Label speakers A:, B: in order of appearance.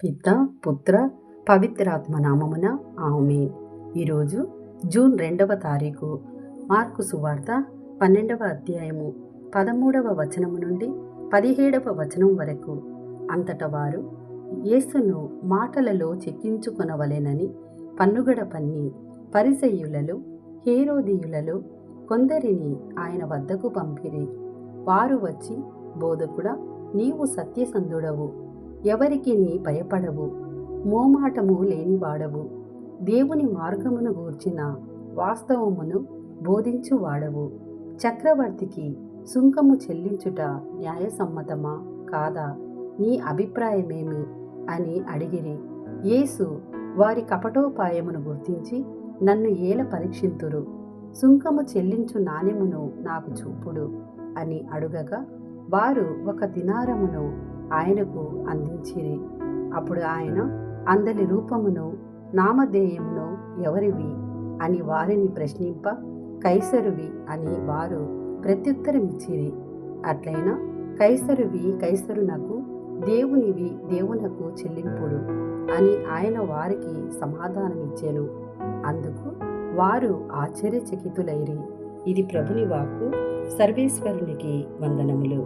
A: పిత పుత్ర పవిత్రాత్మ నామమున ఆమేన్. ఈరోజు జూన్ 2వ తారీఖు. మార్కు సువార్త 12వ అధ్యాయము 13వ వచనము నుండి 17వ వచనం వరకు. అంతట వారు యేసును మాటలలో చెక్కించుకొనవలెనని పన్నుగడ పన్ని పరిసయ్యులలో హేరోదీయులలో కొందరిని ఆయన వద్దకు పంపిరి. వారు వచ్చి, బోధకుడా, నీవు సత్యసంధుడవు, ఎవరికి నీ భయపడవు, మోమాటము లేనివాడవు, దేవుని మార్గమును గూర్చిన వాస్తవమును బోధించువాడవు, చక్రవర్తికి సుంకము చెల్లించుట న్యాయసమ్మతమా కాదా, నీ అభిప్రాయమేమి అని అడిగిరి. యేసు వారి కపటోపాయమును గుర్తించి, నన్ను ఏల పరీక్షింతురు, సుంకము చెల్లించు నాణెమును నాకు చూపుడు అని అడుగగా, వారు 1 దినారమును ఆయనకు అందించిరి. అప్పుడు ఆయన అందరి రూపమును నామధేయమును ఎవరివి అని వారిని ప్రశ్నింప, కైసరువి అని వారు ప్రత్యుత్తరమిచ్చిరి. అట్లైనా కైసరువి కైసరునకు, దేవునివి దేవునకు చెల్లింపుడు అని ఆయన వారికి సమాధానమిచ్చెను. అందుకు వారు ఆశ్చర్యచకితులైరి. ఇది ప్రభుని వాక్కు. సర్వేశ్వరునికి వందనములు.